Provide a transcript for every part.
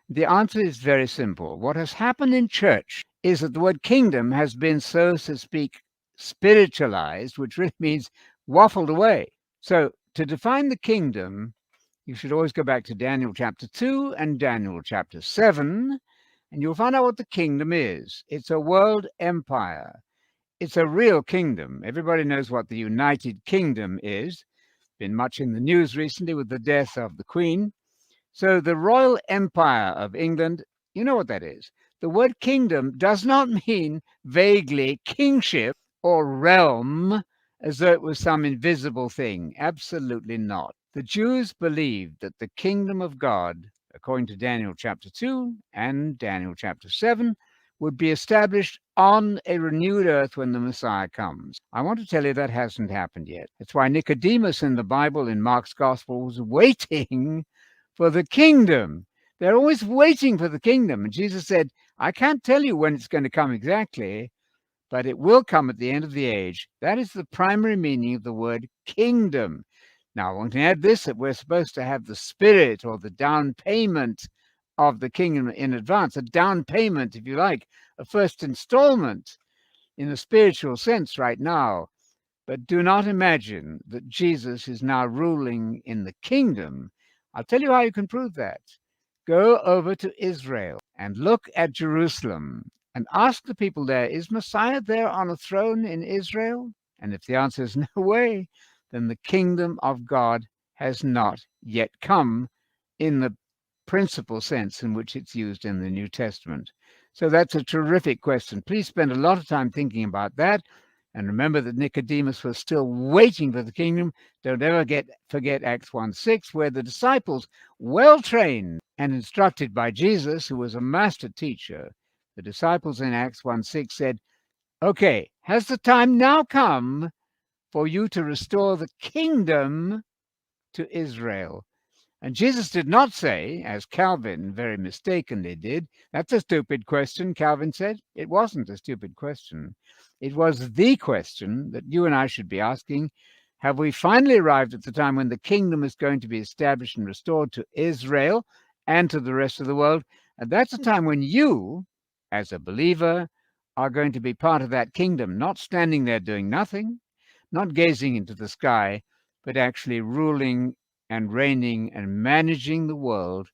The answer is very simple. What has happened in church is that the word kingdom has been, so to speak, spiritualized, which really means waffled away. So, to define the kingdom, you should always go back to Daniel chapter 2 and Daniel chapter 7, and you'll find out what the kingdom is. It's a world empire. It's a real kingdom. Everybody knows what the United Kingdom is. Been much in the news recently with the death of the Queen. So the Royal Empire of England, you know what that is. The word kingdom does not mean vaguely kingship or realm as though it was some invisible thing. Absolutely not. The Jews believed that the kingdom of God, according to Daniel chapter 2 and Daniel chapter 7, would be established on a renewed earth when the Messiah comes. I want to tell you that hasn't happened yet. That's why Nicodemus in the Bible, in Mark's Gospel, was waiting for the kingdom. They're always waiting for the kingdom. And Jesus said, I can't tell you when it's going to come exactly, but it will come at the end of the age. That is the primary meaning of the word kingdom. Now, I want to add this, that we're supposed to have the spirit or the down payment of the kingdom in advance, a down payment, if you like, a first installment in a spiritual sense right now. But do not imagine that Jesus is now ruling in the kingdom. I'll tell you how you can prove that. Go over to Israel and look at Jerusalem and ask the people there, is Messiah there on a throne in Israel? And if the answer is no way, then the kingdom of God has not yet come in the principal sense in which it's used in the New Testament. So that's a terrific question. Please spend a lot of time thinking about that. And remember that Nicodemus was still waiting for the kingdom. Don't ever forget Acts 1:6, where the disciples, well trained and instructed by Jesus, who was a master teacher, the disciples in Acts 1:6 said, okay, has the time now come for you to restore the kingdom to Israel? And Jesus did not say, as Calvin very mistakenly did, that's a stupid question, Calvin said. It wasn't a stupid question. It was the question that you and I should be asking. Have we finally arrived at the time when the kingdom is going to be established and restored to Israel and to the rest of the world? And that's a time when you, as a believer, are going to be part of that kingdom, not standing there doing nothing, not gazing into the sky, but actually ruling and reigning and managing the world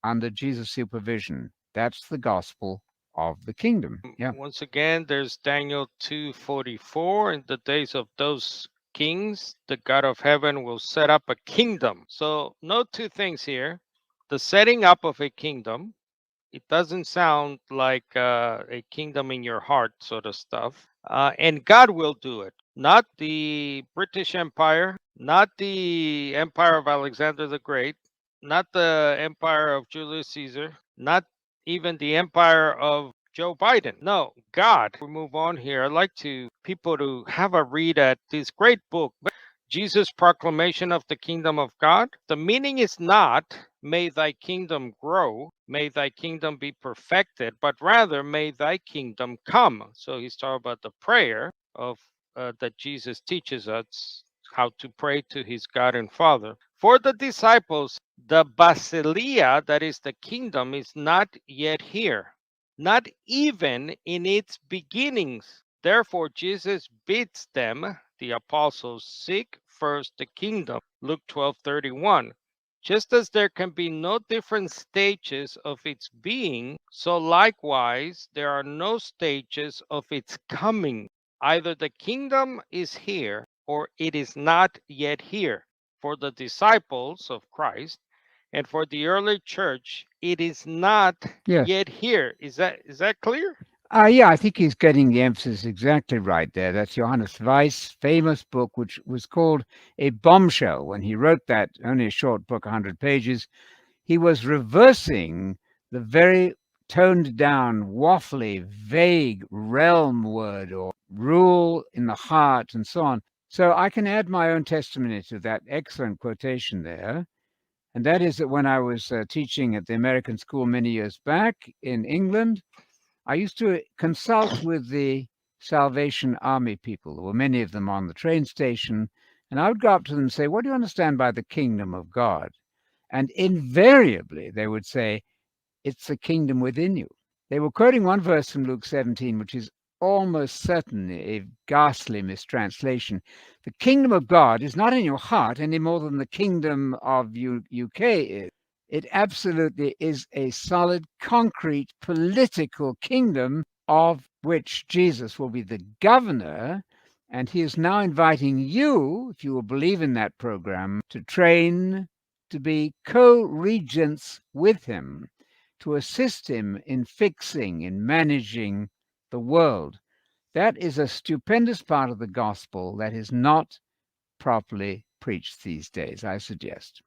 under Jesus' supervision. That's the gospel of the kingdom. Yeah. Once again, there's Daniel 2:44. In the days of those kings, the God of heaven will set up a kingdom. So note two things here. The setting up of a kingdom, it doesn't sound like a kingdom in your heart sort of stuff. And God will do it, not the British Empire, not the Empire of Alexander the Great, not the Empire of Julius Caesar, not even the Empire of Joe Biden. No, God. We move on here. I'd like to people to have a read at this great book, Jesus' Proclamation of the Kingdom of God. The meaning is not, may thy kingdom grow, may thy kingdom be perfected, but rather, may thy kingdom come. So he's talking about the prayer of that Jesus teaches us how to pray to his God and Father. For the disciples, the basileia, that is the kingdom, is not yet here, not even in its beginnings. Therefore, Jesus bids them, the apostles, seek first the kingdom. Luke 12:31. Just as there can be no different stages of its being, so likewise there are no stages of its coming. Either the kingdom is here or it is not yet here. For the disciples of Christ and for the early church, it is not Yes. yet here. Is that clear? Yeah, I think he's getting the emphasis exactly right there. That's Johannes Weiss' famous book, which was called A Bombshell. When he wrote that, only a short book, 100 pages, he was reversing the very toned down, waffly, vague realm word or rule in the heart and so on. So I can add my own testimony to that excellent quotation there. And that is that when I was teaching at the American School many years back in England, I used to consult with the Salvation Army people. There were many of them on the train station. And I would go up to them and say, what do you understand by the kingdom of God? And invariably they would say, it's the kingdom within you. They were quoting one verse from Luke 17, which is almost certainly a ghastly mistranslation. The kingdom of God is not in your heart any more than the kingdom of UK is. It absolutely is a solid, concrete political kingdom of which Jesus will be the governor. And he is now inviting you, if you will believe in that program, to train to be co-regents with him, to assist him in fixing, in managing the world. That is a stupendous part of the gospel that is not properly preached these days, I suggest.